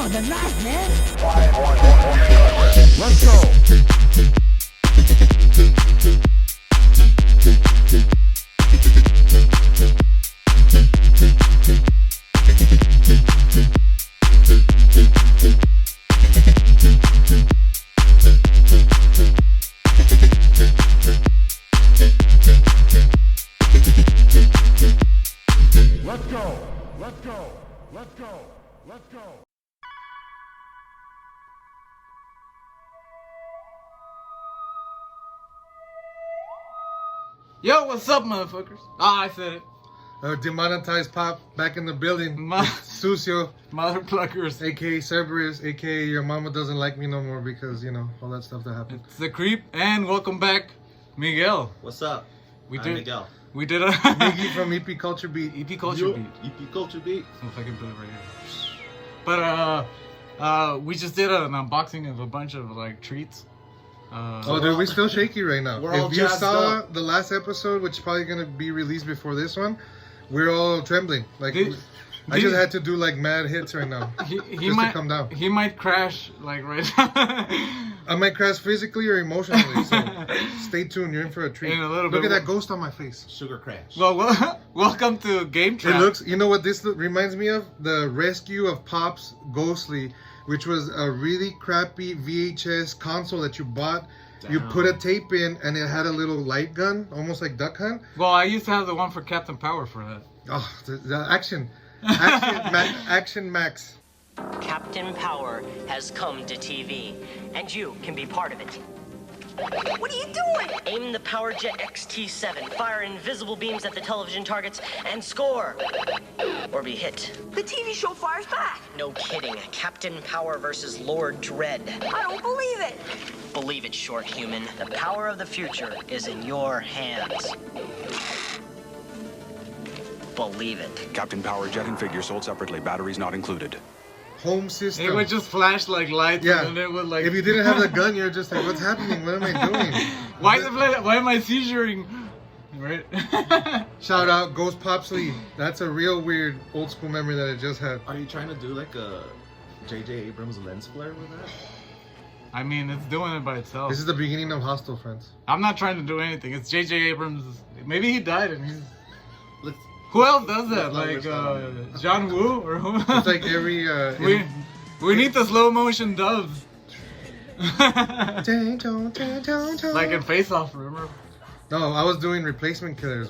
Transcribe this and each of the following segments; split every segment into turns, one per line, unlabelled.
of the night, man.
Let's go. Let's go. Let's go. Let's go. Let's go.
Yo, what's up, motherfuckers? Ah, I said it.
Demonetized Pop back in the building.
Ma-
Sucio,
Mother pluckers.
aka Cerberus, aka your mama doesn't like me no more because, you know, all that stuff that happened.
It's the creep, and welcome back, Miguel.
What's up?
We
I'm
did.
Miguel.
We did a
Miggy from EP Culture Beat.
EP culture beat.
EP Culture Beat.
So if I can put it right here. But we just did an unboxing of a bunch of like treats.
Oh, dude, we still shaky right now.
We're all
If you
jazzed
saw
up.
the last episode, which is probably gonna be released before this one, we're all trembling. Like, I just had to do like mad hits right now.
he
just
might
to come down.
He might crash like right now.
I might crash physically or emotionally, so stay tuned. You're in for a treat.
In a little
Look
bit.
at that ghost on my face.
Sugar Crash.
Well, welcome to Game Trap.
It looks, you know what this reminds me of? The rescue of Pop's Ghostly, which was a really crappy VHS console that you bought. You
Damn.
put a tape in and it had a little light gun, almost like Duck Hunt.
Well, I used to have the one for Captain Power for that.
Oh, the action. Action Max.
Captain Power has come to TV, and you can be part of it. What are you doing? Aim the Power Jet XT7, fire invisible beams at the television targets, and score. Or be hit.
The TV show fires back.
No kidding. Captain Power versus Lord Dread.
I don't believe it.
Believe it, short human. The power of the future is in your hands. Believe it.
Captain Power jet and figure sold separately. Batteries not included.
Home system.
It would just flash like lights,
Yeah.
and then it would like.
If you didn't have the gun, you're just like, what's happening? What am I doing?
Why am I seizuring? Right.
Shout out Ghost Popsley. That's a real weird old school memory that I just had.
Are you trying to do like a J.J. Abrams lens flare with that?
I mean, it's doing it by itself.
This is the beginning of Hostile, friends.
I'm not trying to do anything. It's J.J. Abrams. Maybe he died and he's.
Let's,
Who else does that?
Let's
Like
not
John Woo or who?
It's like every
we need the slow motion doves.
like
Like in Face Off, remember?
No, I was doing Replacement Killers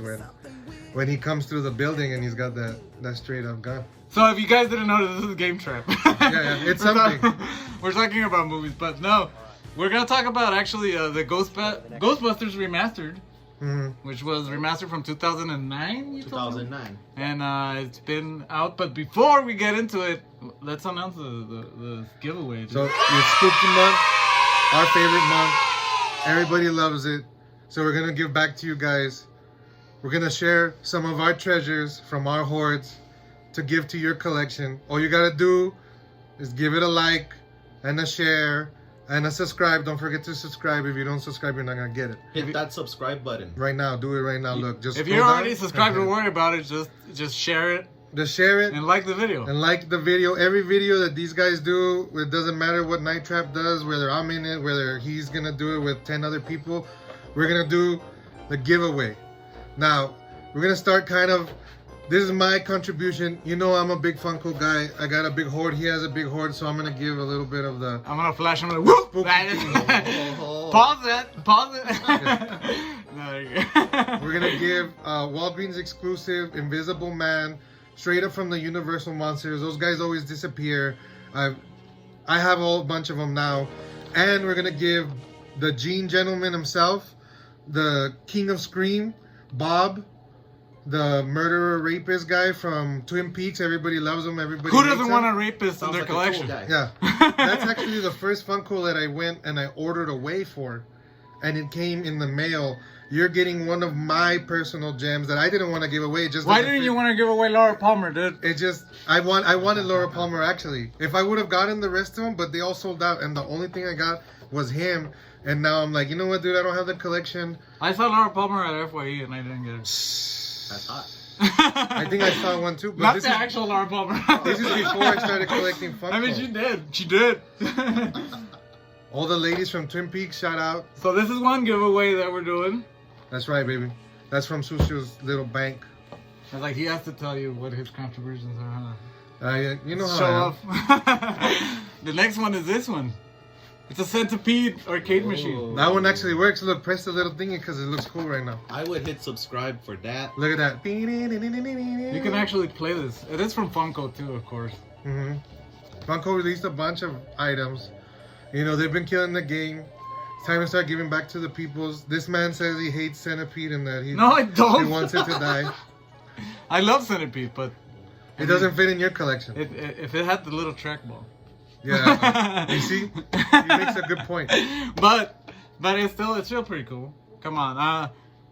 when he comes through the building and he's got that straight up gun.
So if you guys didn't know, this is Game Trap.
Yeah, it's something.
We're talking about movies, but no, we're gonna talk about actually the Ghostbusters Remastered, which was remastered from 2009. You told me?
2009.
And it's been out. But before we get into it, let's announce the giveaway.
So it's Spooky Month, our favorite month. Everybody loves it. So we're gonna give back to you guys. We're gonna share some of our treasures from our hordes to give to your collection. All you gotta do is give it a like and a share and a subscribe. Don't forget to subscribe. If you don't subscribe, you're not gonna get it.
Hit that subscribe button.
Right now, do it right now. Look, just
if
scroll
you're
down.
already subscribed, don't
Okay.
worry about it. Just share it
Just share it
and like the video.
and like the video. Every video that these guys do, it doesn't matter what Night Trap does, whether I'm in it, whether he's gonna do it with 10 other people. We're gonna do the giveaway. Now, we're gonna start kind of. This is my contribution. You know I'm a big Funko guy. I got a big hoard. He has a big hoard, so I'm gonna give a little bit of the.
I'm gonna flash him. Whoop!
Spooky.
Pause that. Pause it. No, there you go.
We're gonna give Walgreens exclusive Invisible Man, straight up from the Universal Monsters. Those guys always disappear. I have a whole bunch of them now, and we're gonna give the Gene Gentleman himself, the King of Scream, Bob, the murderer rapist guy from Twin Peaks. Everybody loves him. Everybody.
Who
hates
doesn't
him.
want a rapist in
Sounds
their
like a cool
collection?
guy.
Yeah, that's actually the first Funko that I went and I ordered away for, and it came in the mail. You're getting one of my personal gems that I didn't want to give away. Just
Why didn't you want to give away Laura Palmer, dude?
It just I wanted Laura Palmer actually. If I would have gotten the rest of them, but they all sold out, and the only thing I got was him. And now I'm like, you know what, dude? I don't have the collection.
I saw Laura Palmer at FYE and I didn't get it.
That's hot.
I think I saw one too. But
Not
this
the
is,
actual Laura Palmer.
this is before I started collecting Funko.
I mean, she did. She did.
All the ladies from Twin Peaks, shout out.
So this is one giveaway that we're doing.
That's right, baby. That's from Susio's little bank.
It's like he has to tell you what his contributions are, huh?
Yeah, you know how
Show
I am.
off. The next one is this one. It's a Centipede arcade machine.
That one actually works. Look, press the little thingy because it looks cool right now.
I would hit subscribe for that.
Look at that.
You can actually play this. It is from Funko too, of course.
Funko released a bunch of items. You know, they've been killing the game. It's time to start giving back to the peoples. This man says he hates Centipede and that
No, I don't.
he wants it to die.
I love Centipede, but
It doesn't fit in your collection.
if it had the little trackball.
Yeah. You see? He makes a good point.
But it's still pretty cool. Come on,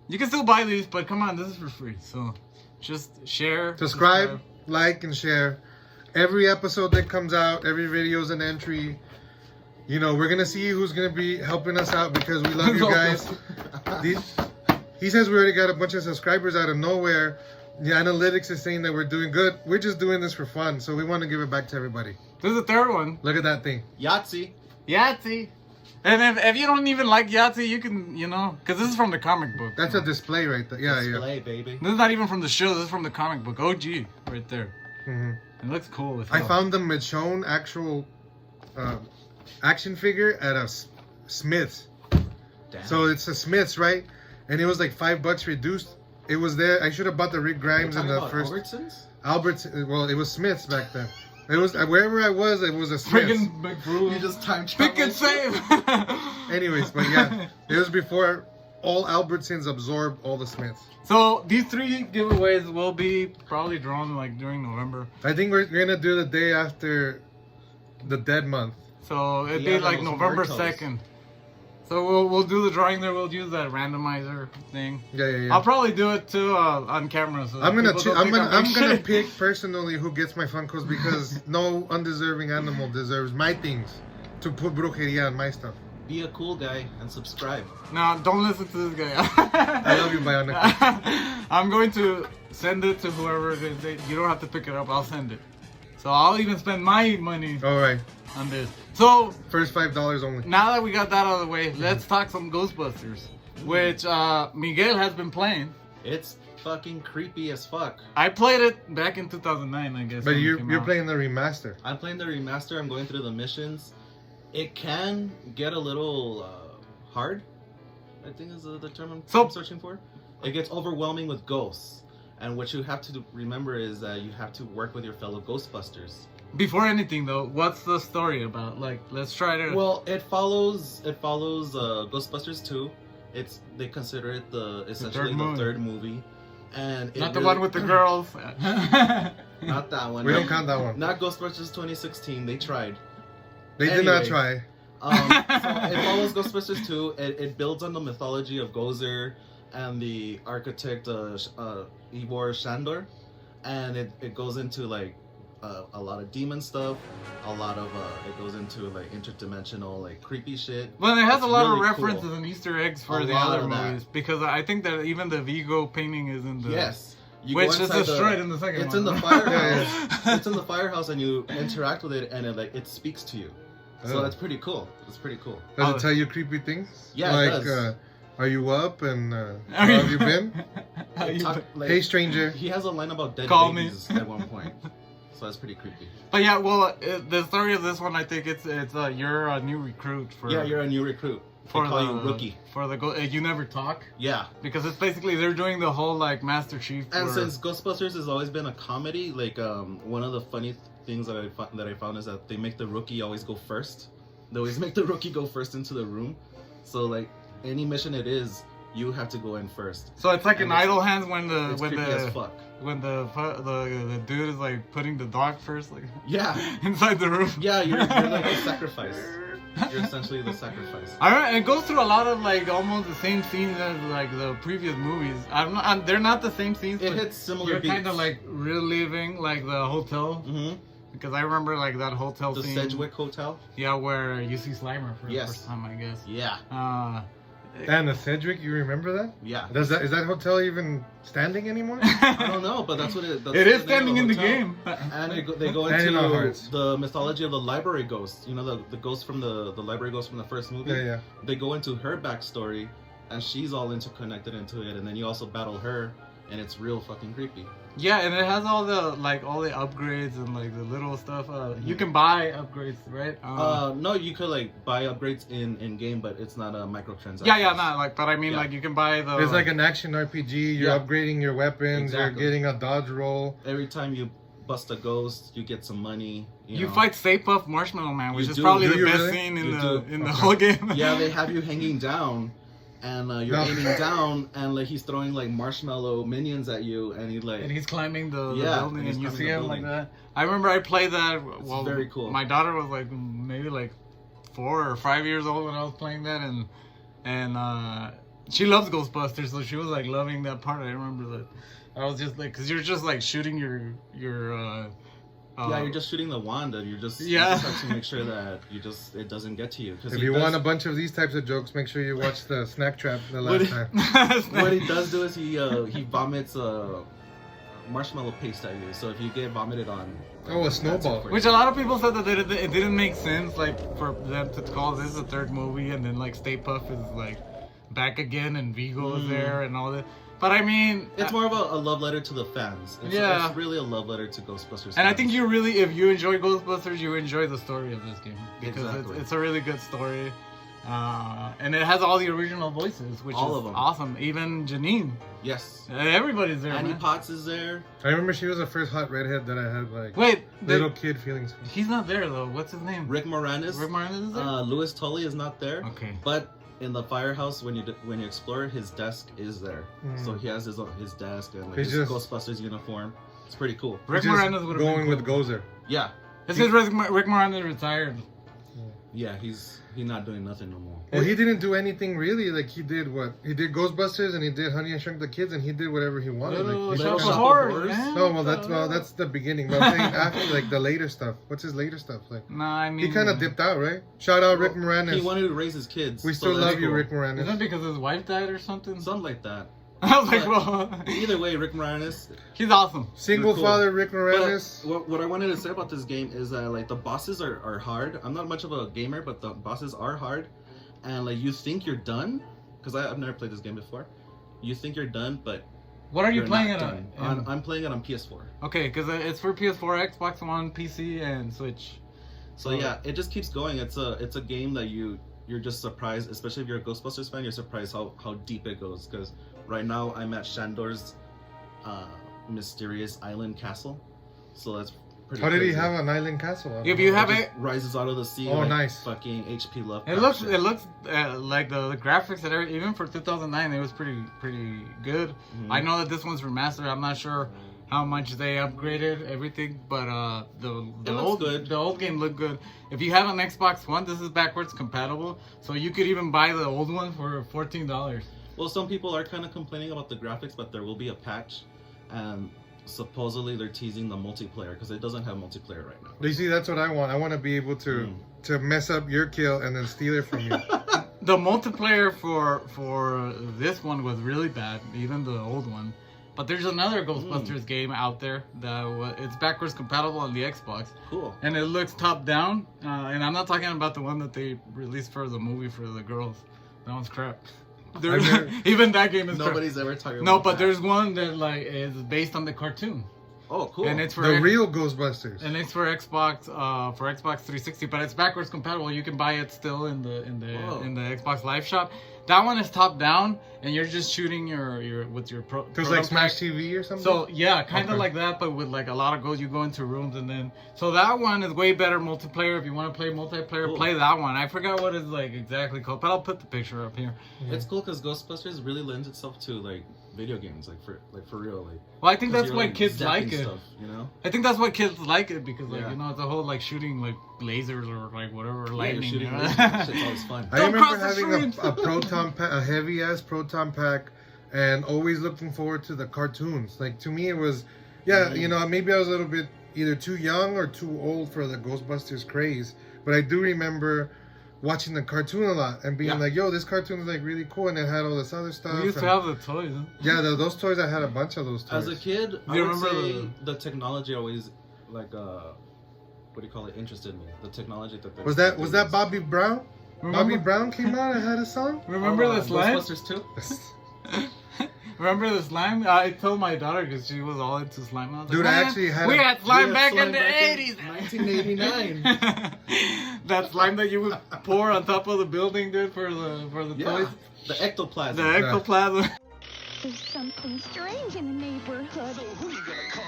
you can still buy these, but come on, this is for free. So just share,
Subscribe, like, and share. Every episode that comes out, every video is an entry. You know, we're gonna see who's gonna be helping us out because we love you guys. He says we already got a bunch of subscribers out of nowhere. The analytics is saying that we're doing good. We're just doing this for fun, so we want to give it back to everybody.
This is the third one.
Look at that thing.
Yahtzee.
Yahtzee. And if you don't even like Yahtzee, you can, because this is from the comic book.
That's a display right there. Yeah,
Display, baby.
This is not even from the show. This is from the comic book. OG, right there.
Mm-hmm.
It looks cool.
I found the Michonne actual action figure at a Smith's.
Damn.
So it's a Smith's, right? And it was like $5 reduced. It was there. I should have bought the Rick Grimes in the first.
Albertsons?
Albert's. Well, it was Smith's back then. It was wherever I was. It was a Smith's.
Friggin' McBrew.
You just time
Pick and
travel.
save.
Anyways, but yeah, it was before all Albertsons absorbed all the Smiths.
So these 3 giveaways will be probably drawn like during November.
I think we're gonna do the day after the dead month.
So it'd
Yeah,
be like
those
November
Muertos.
2nd. So we'll do the drawing there. We'll use that randomizer thing.
Yeah.
I'll probably do it too on camera. So
I'm gonna
people don't think
I'm
doing
gonna
shit.
pick personally who gets my Funkos because no undeserving animal deserves my things to put brujeria on my stuff.
Be a cool guy and subscribe.
No, don't listen to this guy.
I love you, Bionic.
I'm going to send it to whoever it is. You don't have to pick it up. I'll send it. So I'll even spend my money
All right,
on this. So
first $5 only.
now that we got that out of the way, let's talk some Ghostbusters, which Miguel has been playing.
It's fucking creepy as fuck.
I played it back in 2009, I guess.
But
when it
you're
came out.
playing the remaster.
I'm playing the remaster. I'm going through the missions. It can get a little hard, I think is the term I'm searching for. It gets overwhelming with ghosts. And what you have to remember is that you have to work with your fellow Ghostbusters.
Before anything, though, what's the story about? Like, let's try to.
Well, it follows Ghostbusters 2. They consider it essentially the third movie, and
not the one with the girls.
Not that one.
We don't count that one.
Not Ghostbusters 2016. They tried.
They did not try.
So it follows Ghostbusters 2. It builds on the mythology of Gozer and the architect Ivor Shandor, and it goes into like a lot of demon stuff, a lot of it goes into like interdimensional like creepy shit.
Well, it has a lot of
really
references
cool.
and Easter eggs for
A
the
lot
other
of that.
movies because I think that even the Vigo painting is in the
Yes. You
which
go
is
inside
destroyed in the second
It's
one.
in the firehouse. It's in the firehouse, and you interact with it, and it speaks to you. So
Oh.
that's pretty cool. It's pretty cool.
Does it tell you creepy things?
Yeah,
like,
it does.
Are you up and how have you been? Hey, stranger.
He has a line about dead
Call me.
babies at one point. So that's pretty creepy.
But yeah, well, the story of this one, I think it's you're a new recruit for.
Yeah, you're a new recruit. They
for
call
the
you rookie.
for the you never talk
Yeah.
because it's basically they're doing the whole like Master Chief.
And
where-
since Ghostbusters has always been a comedy, like one of the funny things that I found is that they make the rookie always go first. They always make the rookie go first into the room. So like any mission it is, you have to go in first.
so it's like
and
an
it's-
idle hands when
It's creepy as fuck.
the dude is like putting the dog first like
Yeah.
inside the room.
Yeah, you're like a sacrifice. You're essentially the sacrifice.
Alright, it goes through a lot of like almost the same scenes as like the previous movies. They're not the same scenes.
It
but
hits similar
You're
beats.
kind of like reliving like the hotel
Mm-hmm.
because I remember like that hotel
The
scene.
Sedgwick Hotel.
Yeah, where you see Slimer for the
Yes.
first time, I guess.
Yeah.
And the Cedric, you remember that?
Yeah.
Is that hotel even standing anymore?
I don't know, but that's what it. That's
It is
the name
standing
of
in the
hotel.
game.
And they go
And in our
into
hearts.
the mythology of the library ghost. You know, the ghost from the library ghost from the first movie.
Yeah.
They go into her backstory, and she's all interconnected into it. And then you also battle her, and it's real fucking creepy.
Yeah, and it has all the upgrades and like the little stuff. You can buy upgrades, right?
No, you could like buy upgrades in game, but it's not a microtransaction.
Yeah, not like, but I mean,
Yeah.
like you can buy the.
It's like an action RPG. You're
Yeah.
upgrading your weapons.
Exactly.
You're getting a dodge roll.
Every time you bust a ghost, you get some money.
You
know.
fight Stay Puft Marshmallow Man, which
You
is
do.
probably
Do
the
you
best
really?
scene in
You
the
do.
whole game.
Yeah, they have you hanging down, and you're
No.
aiming down, and like he's throwing like marshmallow minions at you, and he like
And he's climbing the
Yeah,
building,
and he's
and you
climbing
see
the
him like
building.
that. I remember I played that. Well,
very cool.
My daughter was like maybe like 4 or 5 years old when I was playing that, and she loves Ghostbusters, so she was like loving that part. I remember that. I was just like, because you're just like shooting your
yeah, you're just shooting the wand, and you just have to make sure that it doesn't get to you.
If you want a bunch of these types of jokes, make sure you watch the Snack Trap the last time.
What he does do is he vomits marshmallow paste at you. So if you get vomited on,
Oh, a
that's it
snowball.
for
Which
you.
a lot of people said that it didn't make sense, like for them to call this a third movie, and then like Stay Puft is like back again, and Vigo is there, and all that. But I mean,
It's more of a love letter to the fans.
Yeah.
It's really a love letter to Ghostbusters.
and I
fans.
think you really, if you enjoy Ghostbusters, you enjoy the story of this game because
Exactly.
it's a really good story, and it has all the original voices, which
All
is
of them.
awesome. Even Janine,
Yes.
everybody's there.
Annie
Man.
Potts is there.
I remember she was the first hot redhead that I had like
Wait,
little kid feelings for.
he's not there though. What's his name?
Rick Moranis.
Rick Moranis is there.
Louis Tully is not there.
Okay.
But in the firehouse, when you explore, his desk is there. So he has his desk and like
He's
his
just-
Ghostbusters uniform. It's pretty cool.
Rick
Just
Moranis would have
going
been
with
cool.
Gozer.
Yeah.
It's because Rick Moranis retired.
Yeah, he's not doing nothing no more.
Well, he didn't do anything really. Like he did Ghostbusters and he did Honey I Shrunk the Kids and he did whatever he wanted.
Little
Like, he
Shop
kinda-
of
Shop of
Horrors.
Horrors.
man.
No, that's the beginning. But I'm saying after like the later stuff. What's his later stuff like?
No, I mean
He kind of dipped out, right? Shout out Rick Moranis.
He wanted to raise his kids.
We
so
still
that's
love you,
cool.
Rick
Isn't it
Moranis.
because his wife died or something?
Something like that.
I was like,
But-
well,
Either way, Rick Moranis.
he's awesome.
Single
Cool.
father Rick
But
Moranis.
what I wanted to say about this game is that like the bosses are hard. I'm not much of a gamer, but the bosses are hard. And like you think you're done, because I've never played this game before. You think you're done, but
What are you
you're
playing
not
it
done.
on?
I'm playing it on PS4.
Okay, because it's for PS4, Xbox One, PC, and Switch.
So yeah, it just keeps going. It's a game that you're just surprised, especially if you're a Ghostbusters fan. You're surprised how deep it goes. Because right now I'm at Shandor's mysterious island castle. So that's pretty.
How did he
crazy.
have an island castle? I don't
If
know.
you have
Just
it,
rises out of the sea.
Oh,
like
nice.
Fucking HP Lovecraft.
it looks
shit.
like the graphics that even for 2009, it was pretty good.
Mhm.
I know that this one's remastered. I'm not sure how much they upgraded everything, but the
looks good.
old game looked good. If you have an Xbox One, this is backwards compatible, so you could even buy the old one for $14.
Well, some people are kind of complaining about the graphics, but there will be a patch, and supposedly they're teasing the multiplayer because it doesn't have multiplayer right now.
You see, that's what I want. I want to be able to mess up your kill and then steal it from you.
The multiplayer for this one was really bad, even the old one. But there's another Ghostbusters game out there that it's backwards compatible on the Xbox,
Cool.
and it looks top down. And I'm not talking about the one that they released for the movie for the girls. That one's crap. Even that game is
Nobody's ever talking
crap. No,
about
but
that.
there's one that like is based on the cartoon,
Oh, cool.
and it's for
The real Ghostbusters.
and it's for Xbox 360, but it's backwards compatible. You can buy it still in the
Whoa.
in the Xbox Live Shop. That one is top down, and you're just shooting your with your pro.
There's like Smash TV or something.
So yeah, kind of
Okay.
like that, but with like a lot of goals. You go into rooms, and then so that one is way better multiplayer. If you want to play multiplayer,
Cool.
play that one. I forgot what it's like exactly called, but I'll put the picture up here.
It's cool because Ghostbusters really lends itself to like video games, like for real, like.
Well, I think
'cause
that's
you're,
why
like,
kids
zapping
like it.
Stuff, you know.
I think that's why kids like it because like
Yeah.
you know it's a whole like shooting like lasers or like whatever
Yeah, you're
lightning.
shooting
you know?
lasers, that shit's always fun.
I
Don't
remember
cross the
having
street.
a proton pack, a heavy ass proton pack, and always looking forward to the cartoons. Like to me, it was, yeah, you know, maybe I was a little bit either too young or too old for the Ghostbusters craze, but I do remember watching the cartoon a lot and being like, yo, this cartoon is like really cool, and it had all this other stuff.
We used to have the toys. Huh?
Yeah, those toys, I had a bunch of those toys.
As a kid, I
You
would
remember
say the technology always, like, what do you call it, interested me. The technology that they
Was that Bobby Brown?
Remember?
Bobby Brown came out and had a song?
Remember the slime?
Ghostbusters 2?
Remember the slime? I told my daughter because she was all into slime. I was
Dude,
like,
I
"Man,
actually had
we had slime back in the
back
80s.
1989.
That slime that you would pour on top of the building, dude, for the
Yeah,
toys.
the ectoplasm.
The ectoplasm.
There's something strange in the neighborhood.
Who you gonna call?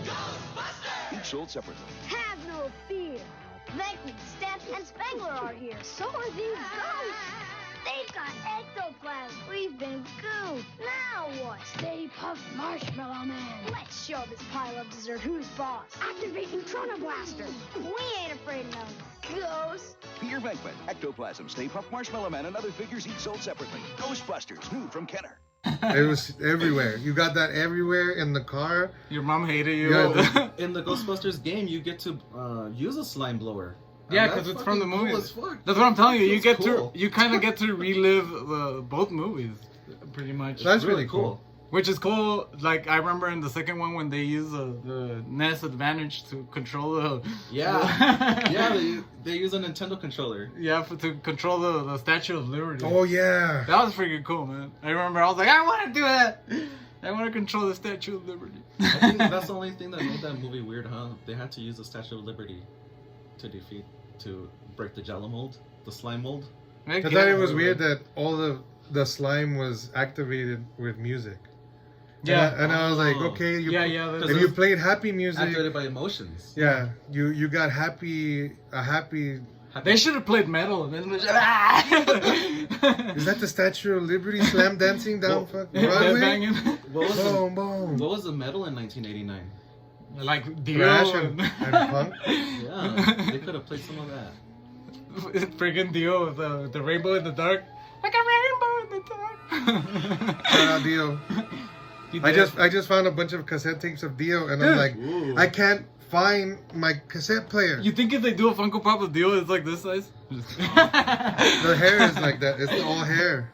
Ghostbusters! Each sold separately.
Have no fear. Venkman, Stamp, and Spangler are here. So are these ghosts. They've got ectoplasm. We've been goofed. Now what? Stay Puft Marshmallow Man. Let's show this pile of dessert who's boss. Activate Neutrona Blaster. We ain't afraid of no ghosts.
Peter Venkman, Ectoplasm, Stay Puft Marshmallow Man, and other figures each sold separately. Ghostbusters, new from Kenner.
It was everywhere. You got that everywhere in the car.
Your mom hated you.
Yeah,
In the Ghostbusters game, you get to use a slime blower.
Yeah,
And
because
that's
it's from the
fucking cool
movies.
as fuck.
That's what I'm telling you. You
It's
get
cool.
to, you kind of get to relive both movies, pretty much.
That's really cool.
Which is cool. Like I remember in the second one when they use the NES Advantage to control the.
Yeah, yeah, they use a Nintendo controller.
Yeah, to control the Statue of Liberty.
Oh, yeah.
That was freaking cool, man. I remember I was like, I want to do that. I want to control the Statue of Liberty.
I think that's the only thing that made that movie weird, huh? They had to use the Statue of Liberty to break the Jello mold, the slime mold.
I thought it was weird that all the slime was activated with music.
Yeah.
And I was like,
Oh.
okay,
Yeah.
if you played happy music,
Activated by emotions.
yeah, you got a happy.
They should have played metal. And then
Is that the Statue of Liberty slam dancing down fucking Broadway?
banging.
What was
Boom, boom.
what was the metal in 1989?
Like Dio
Thrash and punk.
Yeah, they could have played some of that.
Friggin' Dio with the rainbow in the dark. Like a rainbow in the dark.
Shout out Dio.
He
I
did.
just found a bunch of cassette tapes of Dio, and I'm like,
Ooh.
I can't find my cassette player.
You think if they do a Funko Pop with Dio, it's like this size?
The hair is like that. It's all hair.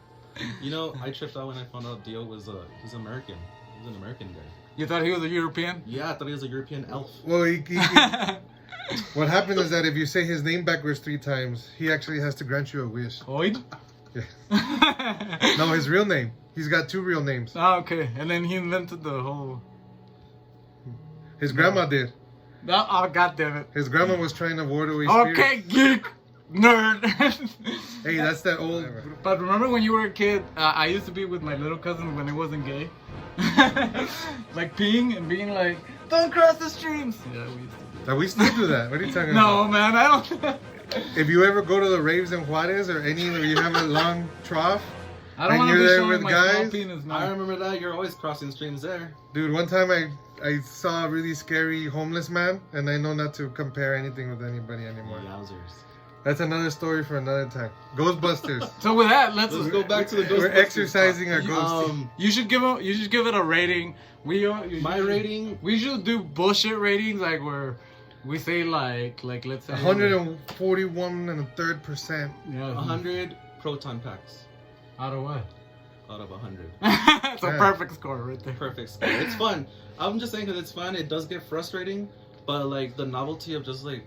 You know, I tripped out when I found out Dio was he's American. He's an American guy.
You thought he was a European?
Yeah, I thought he was a European elf.
Well, what happens is that if you say his name backwards 3 times, he actually has to grant you a wish.
Hoyd?
Yeah. No, his real name. He's got 2 real names.
Oh, okay. And then he invented the whole.
His grandma did.
Oh, god damn it.
His grandma was trying to ward away spirits.
Okay, geek! Nerd!
Hey, that's that old.
But remember when you were a kid, I used to be with my little cousin when it wasn't gay. Like peeing and being like, don't cross the streams! Yeah, we used to do
Now, we still do that. What are you talking
that. No,
about?
man, I don't.
If you ever go to the raves in Juarez or any where you have a long trough,
I don't
and
want to
you're
be
there
showing
with
my small
guys?
penis,
I
man.
remember that. You're always crossing streams there.
dude, one time I saw a really scary homeless man, and I know not to compare anything with anybody anymore.
Yowzers.
That's another story for another time. Ghostbusters.
So with that, let's
Let's go back to the Ghostbusters.
We're exercising our ghost.
You should give it a rating.
My rating.
We should do bullshit ratings like where we say like let's say
141.3%.
Yeah.
100 proton packs
Out of what?
out of 100.
It's a
Yeah.
perfect score right there.
Perfect score. It's fun. I'm just saying that it's fun. It does get frustrating, but like the novelty of just like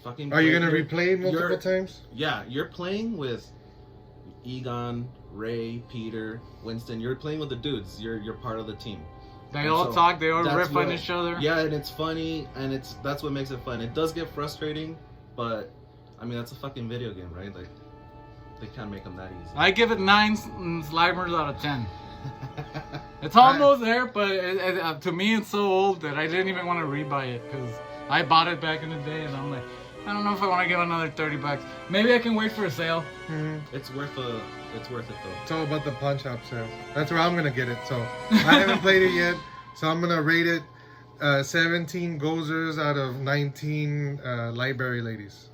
fucking.
Are you gonna
you're-
replay it multiple
you're-
times?
Yeah, you're playing with Egon, Ray, Peter, Winston. You're playing with the dudes. You're part of the team.
They
And
all
so
talk. They all
that's
riff on
what-
each other.
Yeah, and it's funny, and that's what makes it fun. It does get frustrating, but I mean that's a fucking video game, right? Like they can't make them that easy.
I give it 9 Slimers out of 10. It's almost there, but to me it's so old that I didn't even want to rebuy it because I bought it back in the day, and I'm like, I don't know if I want to give another $30. Maybe I can wait for a sale.
It's worth it though.
It's all about the pawn shop sales. That's where I'm gonna get it. So I haven't played it yet, so I'm gonna rate it 17 Gozers out of 19 library ladies.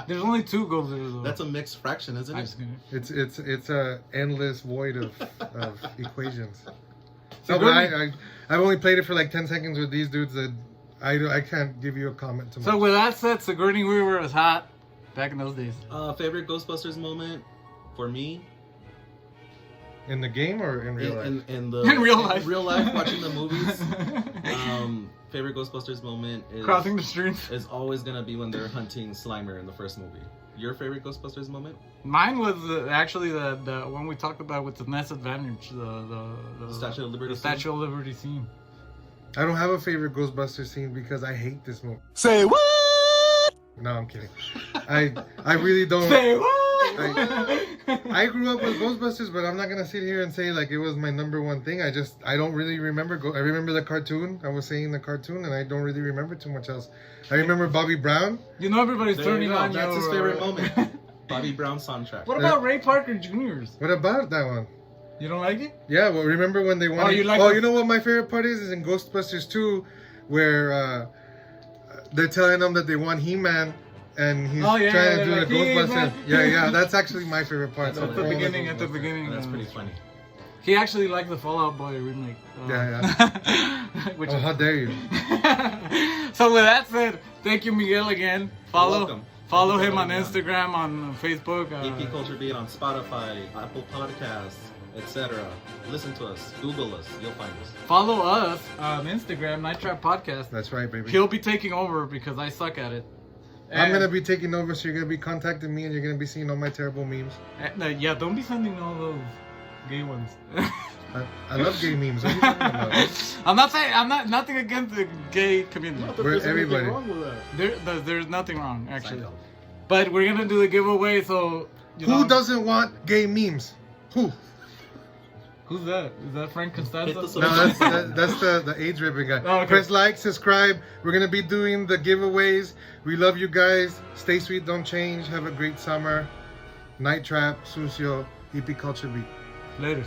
There's only 2 goals there though.
That's a mixed fraction, isn't
I'm
it?
just kidding.
It's a endless void of equations.
So
No, but
Gordon-
I've only played it for like 10 seconds with these dudes that I can't give you a comment tomorrow.
So with that said, Sigourney Weaver is hot. Back in those days.
Favorite Ghostbusters moment for me
In the game or in real life?
in the
In real life.
in real life, watching the movies. Favorite Ghostbusters moment is
Crossing the streets.
is always gonna be when they're hunting Slimer in the first movie. Your favorite Ghostbusters moment?
Mine was actually the one we talked about with the Ness Advantage, the
Statue of Liberty
the Statue of Liberty scene.
I don't have a favorite Ghostbusters scene because I hate this movie.
Say what?
No, I'm kidding. I really don't.
Say what?
I grew up with Ghostbusters, but I'm not gonna sit here and say like it was my number one thing. I don't really remember. I remember the cartoon. I was saying the cartoon, and I don't really remember too much else. I remember Bobby Brown.
You know everybody's
There you
turning
go.
on
That's
your,
his favorite moment. Bobby Brown soundtrack.
What about Ray Parker Jr.'s?
What about that one?
You don't like it?
Yeah, well, remember when they wanted...
you like
oh,
the-
you know what my favorite part is in Ghostbusters 2, where they're telling them that they want He-Man, and he's
Oh, yeah,
trying
yeah,
to do
like,
the Ghostbusters.
He-Man.
Yeah, that's actually my favorite part.
At the beginning, at the beginning.
That's pretty funny.
He actually liked the Fall Out Boy remake.
Yeah.
Which
Oh, how dare you.
So with that said, thank you, Miguel, again.
welcome.
Follow
Thank you
him
for
on
having me
Instagram, on Facebook.
EP Culture Beat on Spotify, Apple Podcasts, etc. Listen to us, Google us, you'll find us.
Follow us on Instagram, Night Trap Podcast.
That's right, baby.
He'll be taking over because I suck at it.
I'm
And-
going to be taking over, so you're going to be contacting me, and you're going to be seeing all my terrible memes.
yeah, don't be sending all those gay ones.
I love gay memes. What are you talking about?
I'm not saying nothing against the gay community.
We're everybody.
There's nothing wrong actually,
Seinfeld.
but we're gonna do the giveaway. So you
Who
know,
doesn't want gay memes? Who?
Who's that? Is that Frank
Hit
Costanza?
the
No, that's the age ripping guy.
Oh, okay.
Press like, subscribe. We're gonna be doing the giveaways. We love you guys. Stay sweet, don't change. Have a great summer. Night Trap, Sucio, EP Culture Beat.
Later.